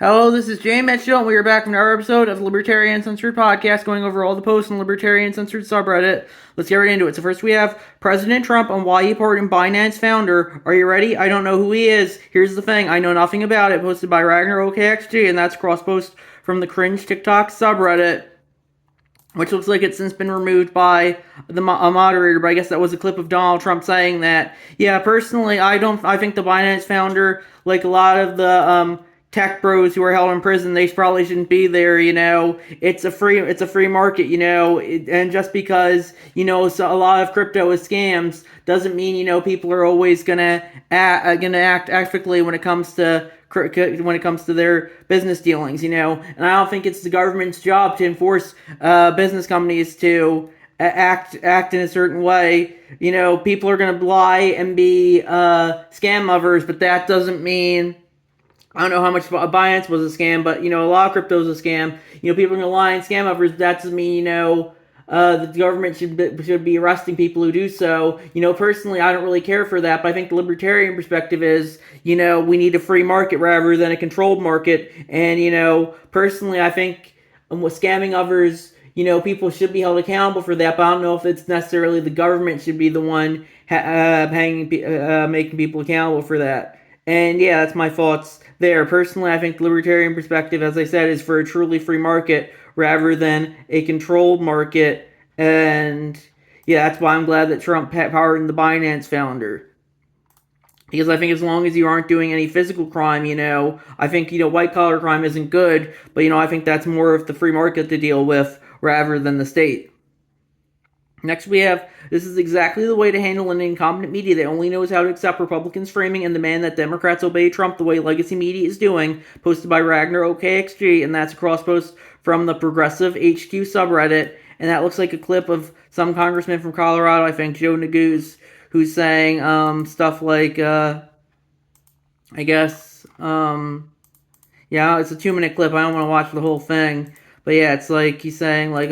Hello, this is Jay Mitchell, and we are back from another episode of Libertarian Uncensored podcast, going over all the posts on the Libertarian Uncensored subreddit. Let's get right into it. So first we have President Trump on why he pardoned Binance founder. Are you ready? I don't know who he is. Here's the thing, I know nothing about it. Posted by Ragnar OKXG, and that's cross post from the Cringe TikTok subreddit, which looks like it's since been removed by a moderator, but I guess that was a clip of Donald Trump saying that. Yeah, personally, I think the Binance founder, like a lot of the tech bros who are held in prison, they probably shouldn't be there. It's a free market. And just because so a lot of crypto is scams doesn't mean people are always gonna act ethically when it comes to their business dealings. And I don't think it's the government's job to enforce business companies to act in a certain way. People are gonna lie and be scam lovers, but that doesn't mean. I don't know how much Binance was a scam, but a lot of crypto is a scam. People are gonna lie and scam others. That doesn't mean the government should be arresting people who do so. Personally, I don't really care for that, but I think the libertarian perspective is, we need a free market rather than a controlled market. And personally, I think with scamming others, people should be held accountable for that. But I don't know if it's necessarily the government should be the one making people accountable for that. And yeah, that's my thoughts there. Personally, I think the libertarian perspective, as I said, is for a truly free market rather than a controlled market. And yeah, that's why I'm glad that Trump pardoned the Binance founder. Because I think as long as you aren't doing any physical crime, I think, white collar crime isn't good, but, I think that's more of the free market to deal with rather than the state. Next we have, this is exactly the way to handle an incompetent media that only knows how to accept Republicans' framing and demand that Democrats obey Trump the way legacy media is doing, posted by Ragnar OKXG, and that's a cross post from the Progressive HQ subreddit, and that looks like a clip of some congressman from Colorado, I think, Joe Neguse, who's saying stuff like, yeah, it's a 2-minute clip, I don't want to watch the whole thing, but yeah, it's like, he's saying, like,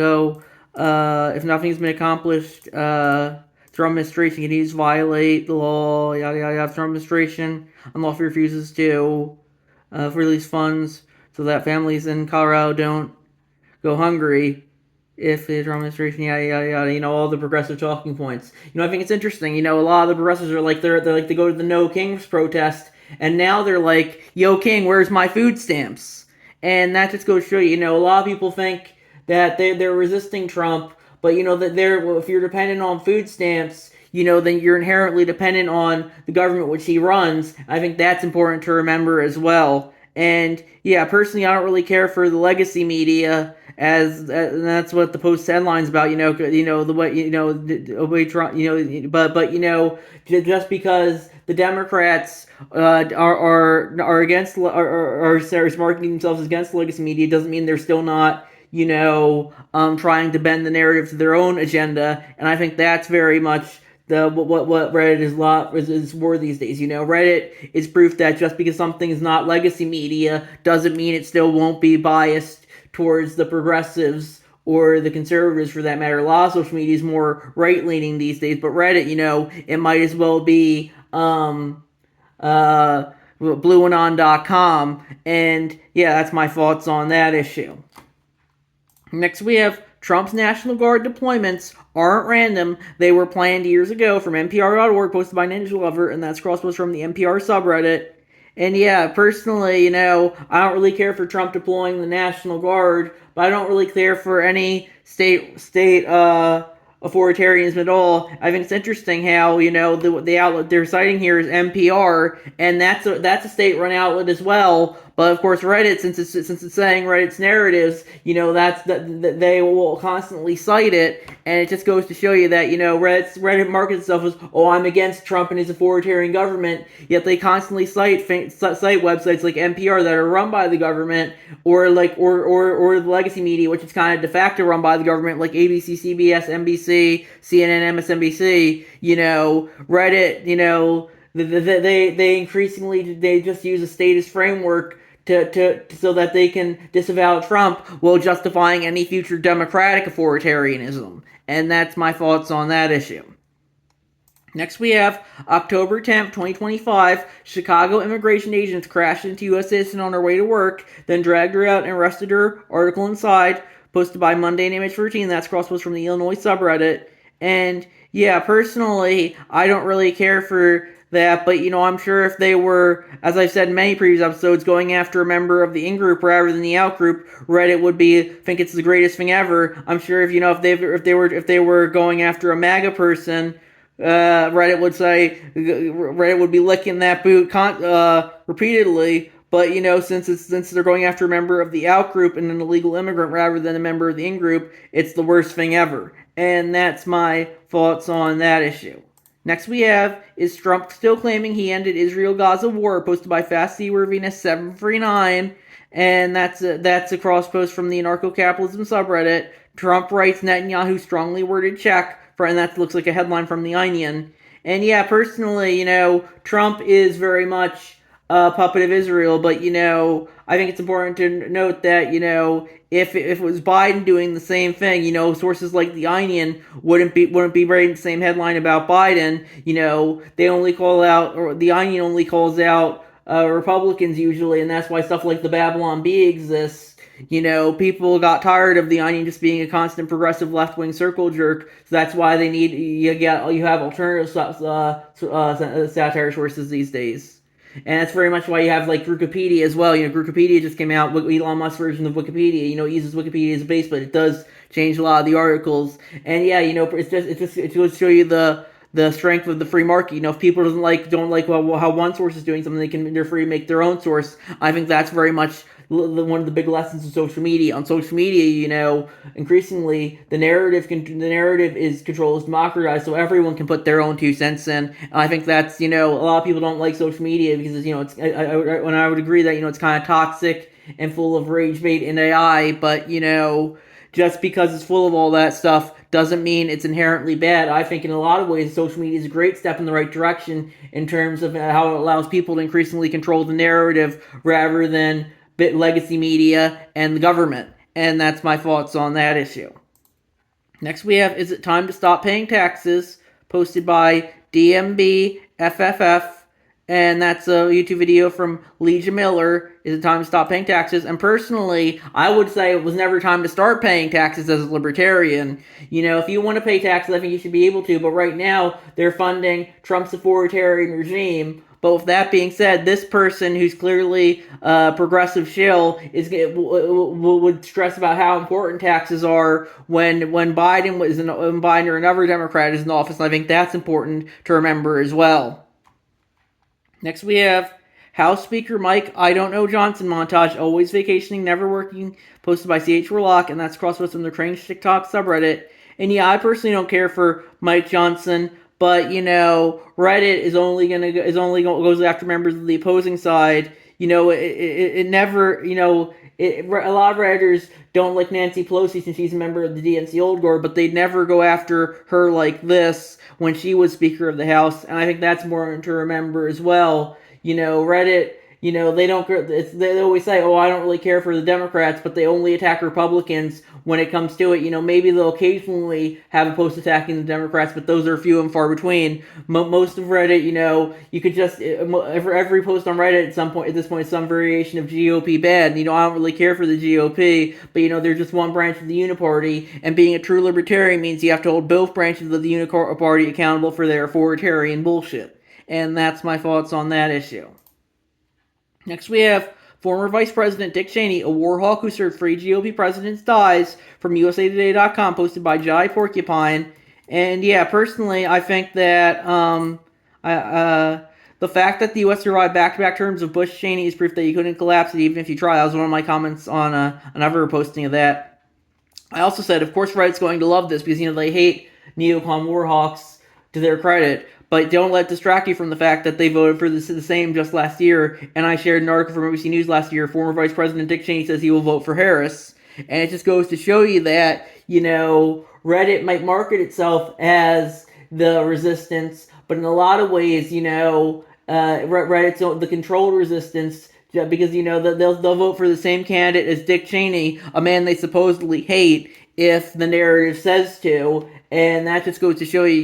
if nothing's been accomplished, Trump administration continues to violate the law, yada yada yada. Trump administration unlawfully refuses to release funds so that families in Colorado don't go hungry. If the Trump administration, yada yada yada, all the progressive talking points. I think it's interesting. A lot of the progressives are like they're like they go to the No Kings protest, and now they're like, "Yo, King, where's my food stamps?" And that just goes to show you. A lot of people think that they're resisting Trump, but that if you're dependent on food stamps, then you're inherently dependent on the government which he runs. I think that's important to remember as well. And yeah, personally, I don't really care for the legacy media, as and that's what the Post headline's about. The way Trump, but just because the Democrats are against are marketing themselves against legacy media doesn't mean they're still not trying to bend the narrative to their own agenda, and I think that's very much what Reddit is for these days. Reddit is proof that just because something is not legacy media doesn't mean it still won't be biased towards the progressives or the conservatives, for that matter. A lot of social media is more right-leaning these days, but Reddit, it might as well be blueanon.com, and yeah, that's my thoughts on that issue. Next we have Trump's National Guard deployments aren't random. They were planned years ago, from NPR.org, posted by Ninja Lover, and that's cross-post from the NPR subreddit. And yeah, personally, I don't really care for Trump deploying the National Guard, but I don't really care for any state authoritarianism at all. I think it's interesting how the outlet they're citing here is NPR, and that's a state-run outlet as well. But of course, Reddit, since it's saying Reddit's narratives, that they will constantly cite it, and it just goes to show you that Reddit markets itself as, oh, I'm against Trump and his authoritarian government, yet they constantly cite websites like NPR that are run by the government, or the legacy media, which is kind of de facto run by the government, like ABC, CBS, NBC, CNN, MSNBC. Reddit, they increasingly just use a statist framework so that they can disavow Trump while justifying any future democratic authoritarianism. And that's my thoughts on that issue. Next, we have October 10th, 2025. Chicago immigration agents crashed into U.S. citizen on her way to work, then dragged her out and arrested her. Article inside, posted by Mundane Image 13. That's cross-post from the Illinois subreddit. And yeah, personally, I don't really care for that, but I'm sure if they were, as I've said in many previous episodes, going after a member of the in-group rather than the out-group, Reddit would think it's the greatest thing ever. I'm sure if they were going after a MAGA person, Reddit would be licking that boot repeatedly. But since they're going after a member of the out group and an illegal immigrant rather than a member of the in group, it's the worst thing ever. And that's my thoughts on that issue. Next we have, is Trump still claiming he ended Israel-Gaza war, posted by FastSeaWorthiness739, and that's a cross post from the anarcho-capitalism subreddit. Trump writes Netanyahu strongly worded check, and that looks like a headline from The Onion. And yeah, personally, Trump is very much a puppet of Israel, but I think it's important to note that if it was Biden doing the same thing, sources like The Onion wouldn't be writing the same headline about Biden. They only call out, or The Onion only calls out Republicans usually, and that's why stuff like the Babylon Bee exists. People got tired of The Onion just being a constant progressive left-wing circle jerk, so that's why you have alternative satire sources these days. And that's very much why you have like Wikipedia as well. Wikipedia just came out with Elon Musk's version of Wikipedia. It uses Wikipedia as a base, but it does change a lot of the articles. And yeah, it goes to show you the strength of the free market. If people don't like how one source is doing something, they're free to make their own source. I think that's very much one of the big lessons of social media. On social media, increasingly the narrative is controlled, is democratized, so everyone can put their own 2 cents in. And I think that's a lot of people don't like social media because it's when I would agree that it's kind of toxic and full of rage bait and AI, but just because it's full of all that stuff doesn't mean it's inherently bad. I think in a lot of ways social media is a great step in the right direction in terms of how it allows people to increasingly control the narrative rather than legacy media and the government. And that's my thoughts on that issue. Next we have, is it time to stop paying taxes? Posted by DMBFFF. And that's a YouTube video from Legia Miller. Is it time to stop paying taxes? And personally, I would say it was never time to start paying taxes as a libertarian. If you want to pay taxes, I think you should be able to. But right now, they're funding Trump's authoritarian regime. But with that being said, this person who's clearly a progressive shill would stress about how important taxes are when Biden or another Democrat is in office. And I think that's important to remember as well. Next we have House Speaker Mike I Don't Know Johnson montage, always vacationing, never working, posted by CH Warlock, and that's crosspost from the Crange TikTok subreddit. And yeah, I personally don't care for Mike Johnson, but Reddit goes after members of the opposing side. A lot of Redditors don't like Nancy Pelosi since she's a member of the DNC Old Guard, but they'd never go after her like this when she was Speaker of the House, and I think that's important to remember as well. Reddit, they always say, oh, I don't really care for the Democrats, but they only attack Republicans when it comes to it. Maybe they'll occasionally have a post attacking the Democrats, but those are few and far between. Most of Reddit, you could just, every post on Reddit at this point is some variation of GOP bad. I don't really care for the GOP, but they're just one branch of the Uniparty, and being a true libertarian means you have to hold both branches of the Uniparty accountable for their authoritarian bullshit. And that's my thoughts on that issue. Next we have former Vice President Dick Cheney, a war hawk who served 3 GOP presidents, dies, from USAtoday.com, posted by Jai Porcupine. And yeah, personally, I think that the fact that the U.S. survived back-to-back terms of Bush-Cheney is proof that you couldn't collapse it even if you try. That was one of my comments on another posting of that. I also said, of course, Reddit's going to love this because, they hate neocon war hawks to their credit. But don't let it distract you from the fact that they voted for the same just last year. And I shared an article from ABC News last year. Former Vice President Dick Cheney says he will vote for Harris. And it just goes to show you that, Reddit might market itself as the resistance. But in a lot of ways, Reddit's the controlled resistance. Because, they'll vote for the same candidate as Dick Cheney, a man they supposedly hate, if the narrative says to. And that just goes to show you,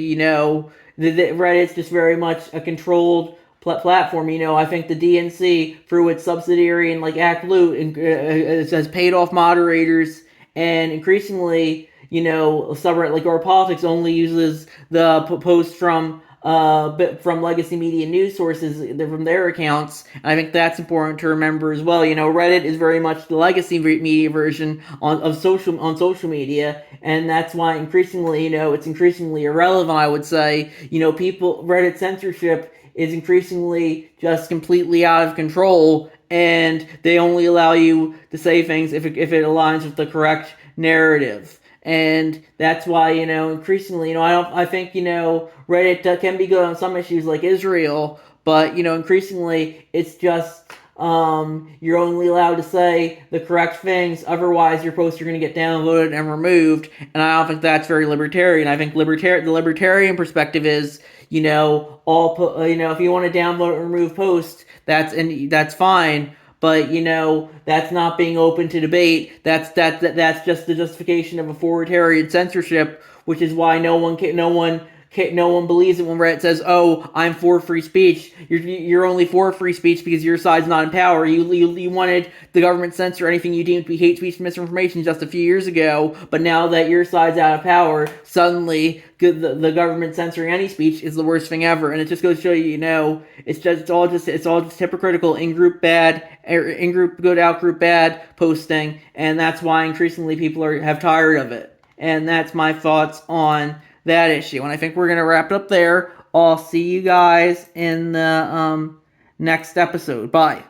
Reddit's just very much a controlled platform. I think the DNC, through its subsidiary and like ActBlue, has paid off moderators, and increasingly, subreddit like Our Politics only uses the posts from legacy media news sources from their accounts. And I think that's important to remember as well. Reddit is very much the legacy media version on social media, and that's why increasingly, it's increasingly irrelevant. I would say, Reddit censorship is increasingly just completely out of control, and they only allow you to say things if it aligns with the correct narrative. And that's why, increasingly, I think, Reddit can be good on some issues like Israel, but, increasingly it's just, you're only allowed to say the correct things. Otherwise, your posts are going to get downloaded and removed. And I don't think that's very libertarian. I think the libertarian perspective is, if you want to download and remove posts, that's fine. But that's not being open to debate. That's just the justification of authoritarian censorship, which is why no one believes it when Reddit says, "Oh, I'm for free speech." You're only for free speech because your side's not in power. You wanted the government to censor anything you deemed to be hate speech and misinformation just a few years ago, but now that your side's out of power, suddenly the government censoring any speech is the worst thing ever. And it just goes to show you, it's all just hypocritical in group good, out group bad posting, and that's why increasingly people have tired of it. And that's my thoughts on that issue. And I think we're gonna wrap it up there. I'll see you guys in the next episode. Bye.